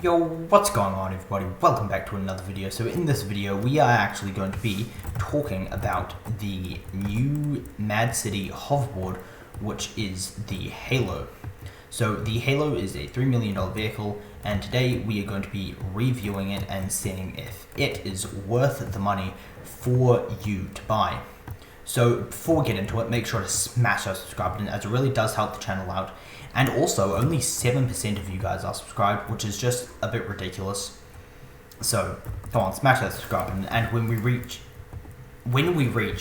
Yo, what's going on everybody? Welcome back to another video. So in this video we are actually going to be talking about the new Mad City hoverboard, which is the Halo. So the Halo is a $3 million vehicle, and today we are going to be reviewing it and seeing if it is worth the money for you to buy. So before we get into it, make sure to smash that subscribe button, as it really does help the channel out. And also, only 7% of you guys are subscribed, which is just a bit ridiculous. So come on, smash that subscribe button. And when we reach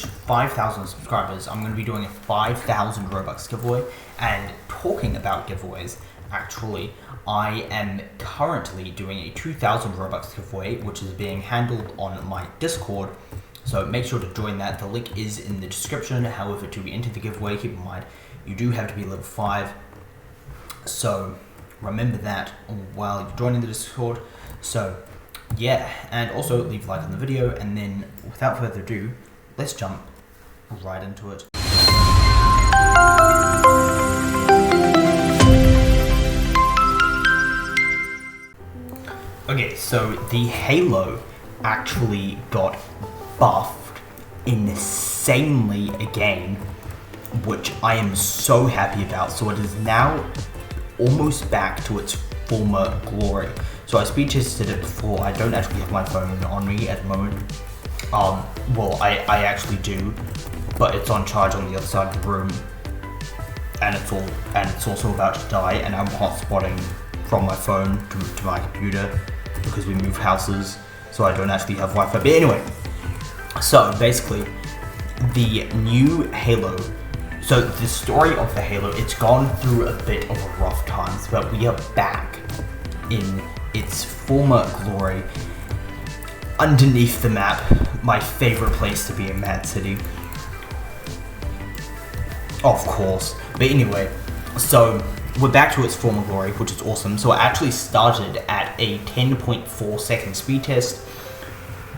5,000 subscribers, I'm going to be doing a 5,000 Robux giveaway. And talking about giveaways, actually, I am currently doing a 2,000 Robux giveaway, which is being handled on my Discord. So make sure to join that. The link is in the description. However, to enter the giveaway, keep in mind, you do have to be level 5. So remember that while you're joining the Discord. So yeah, and also leave a like on the video, and then without further ado, let's jump right into it. Okay, so the Halo actually got buffed insanely again, which I am so happy about. So it is now almost back to its former glory. So I speed tested it before. I don't actually have my phone on me at the moment. Well, I actually do, but it's on charge on the other side of the room, and it's also about to die, and I'm hotspotting from my phone to my computer because we move houses, so I don't actually have Wi-Fi. But anyway, so basically the new Halo. So the story of the Halo, it's gone through a bit of a rough times, but we are back in its former glory, underneath the map, my favorite place to be in Mad City. Of course. But anyway, so we're back to its former glory, which is awesome. So it actually started at a 10.4 second speed test,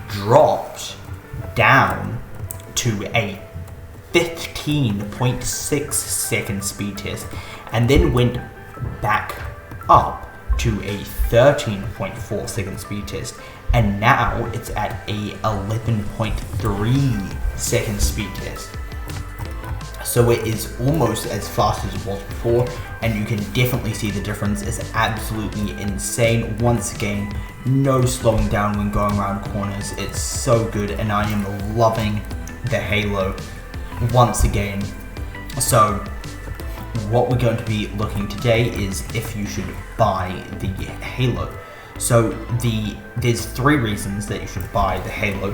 dropped down to a 15.6 second speed test, and then went back up to a 13.4 second speed test, and now it's at a 11.3 second speed test. So it is almost as fast as it was before, and you can definitely see the difference. It's absolutely insane. Once again, no slowing down when going around corners. It's so good, and I am loving the Halo once again. So what we're going to be looking today is if you should buy the Halo. So there's 3 reasons that you should buy the Halo.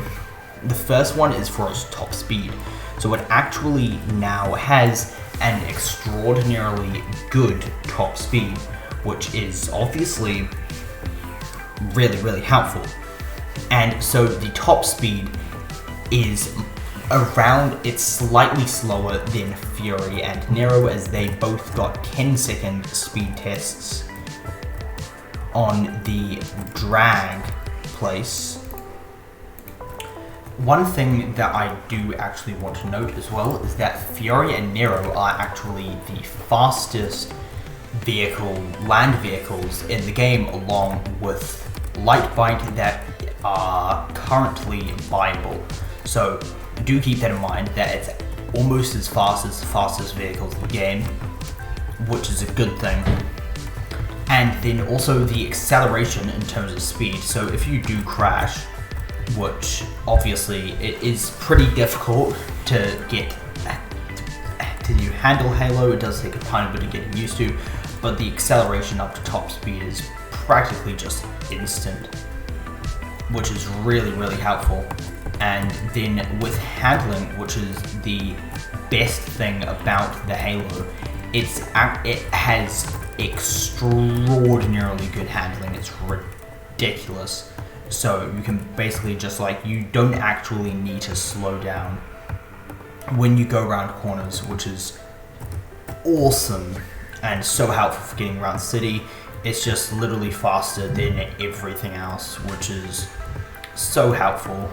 The first one is for its top speed. So it actually now has an extraordinarily good top speed, which is obviously really helpful. And so the top speed is around, it's slightly slower than Fury and Nero, as they both got 10-second speed tests on the drag place. One thing that I do actually want to note as well is that Fury and Nero are actually the fastest land vehicles in the game, along with light bike, that are currently buyable. So do keep that in mind, that it's almost as fast as the fastest vehicles in the game, which is a good thing. And then also the acceleration in terms of speed. So if you do crash, which obviously it is pretty difficult to handle Halo, it does take a tiny bit of getting used to, but the acceleration up to top speed is practically just instant, which is really helpful. And then with handling, which is the best thing about the Halo, it has extraordinarily good handling. It's ridiculous. So you can basically just you don't actually need to slow down when you go around corners, which is awesome and so helpful for getting around the city. It's just literally faster than everything else, which is so helpful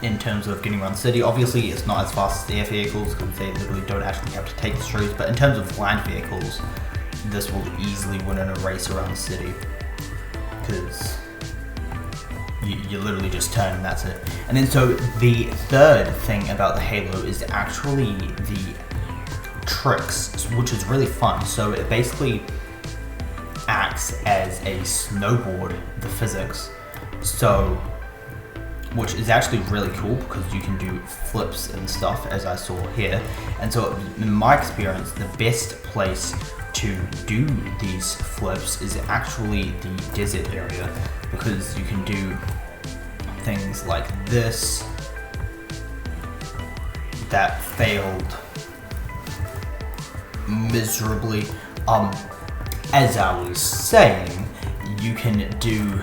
in terms of getting around the city. Obviously, it's not as fast as the air vehicles because they literally don't actually have to take the streets, but in terms of land vehicles, this will easily win in a race around the city, because you literally just turn and that's it. And then so the third thing about the Halo is actually the tricks, which is really fun. So it basically acts as a snowboard, the physics, so which is actually really cool because you can do flips and stuff, as I saw here. And so in my experience, the best place to do these flips is actually the desert area, because you can do things like this that failed miserably. As I was saying, you can do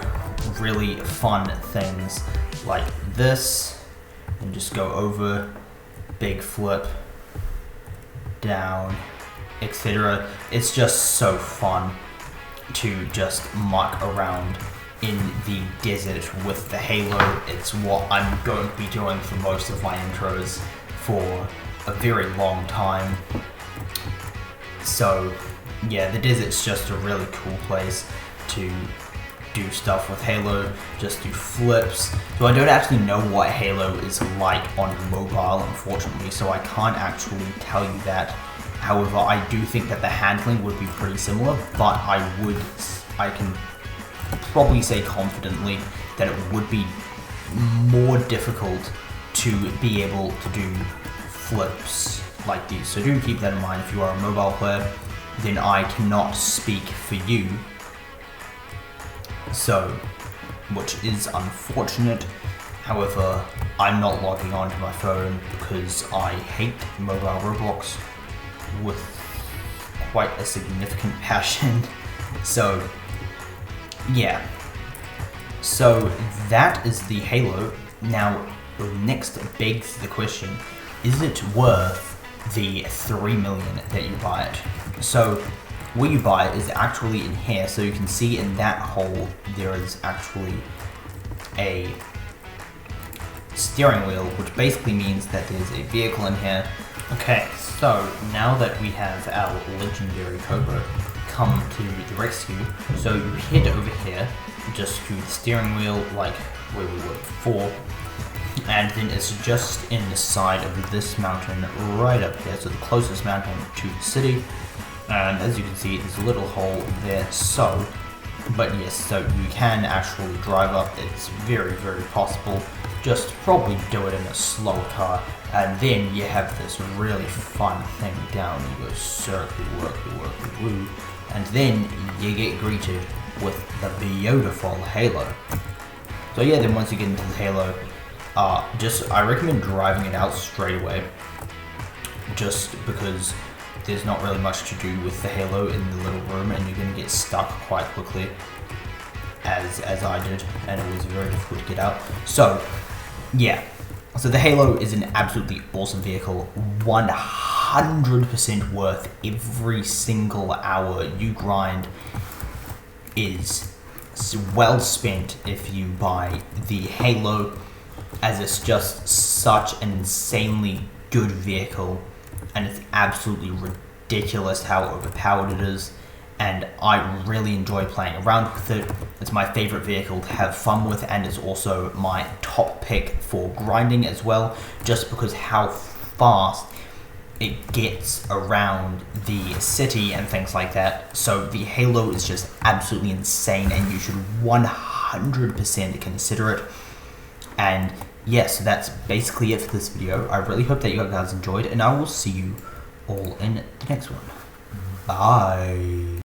really fun things like this and just go over, big flip, down, etc. It's just so fun to just muck around in the desert with the Halo. It's what I'm going to be doing for most of my intros for a very long time. So yeah, the desert's just a really cool place to do stuff with Halo, just do flips. So I don't actually know what Halo is like on mobile, unfortunately, so I can't actually tell you that. However, I do think that the handling would be pretty similar, but I can probably say confidently that it would be more difficult to be able to do flips like these. So do keep that in mind. If you are a mobile player, then I cannot speak for you. So, which is unfortunate. However, I'm not logging onto my phone because I hate mobile Roblox with quite a significant passion. So, yeah. So that is the Halo. Now, next begs the question, is it worth the 3 million that you buy it? So where you buy it is actually in here. So you can see in that hole there is actually a steering wheel, which basically means that there's a vehicle in here. Okay, so now that we have our legendary Cobra come to the rescue, so you head over here just to the steering wheel like where we were before, and then it's just in the side of this mountain right up here, so the closest mountain to the city. And as you can see, there's a little hole there. So, but yes, so you can actually drive up. It's very, very possible. Just probably do it in a slower car, and then you have this really fun thing down. You go circle, worky, woo, and then you get greeted with the beautiful Halo. So yeah, then once you get into the Halo, I recommend driving it out straight away, just because there's not really much to do with the Halo in the little room, and you're going to get stuck quite quickly, as I did, and it was very difficult to get out. So yeah, so the Halo is an absolutely awesome vehicle, 100% worth every single hour you grind is well spent if you buy the Halo, as it's just such an insanely good vehicle, and it's absolutely ridiculous how overpowered it is, and I really enjoy playing around with it. It's my favorite vehicle to have fun with, and it's also my top pick for grinding as well, just because how fast it gets around the city and things like that. So the Halo is just absolutely insane, and you should 100% consider it. And yes, so that's basically it for this video. I really hope that you guys enjoyed, and I will see you all in the next one. Bye.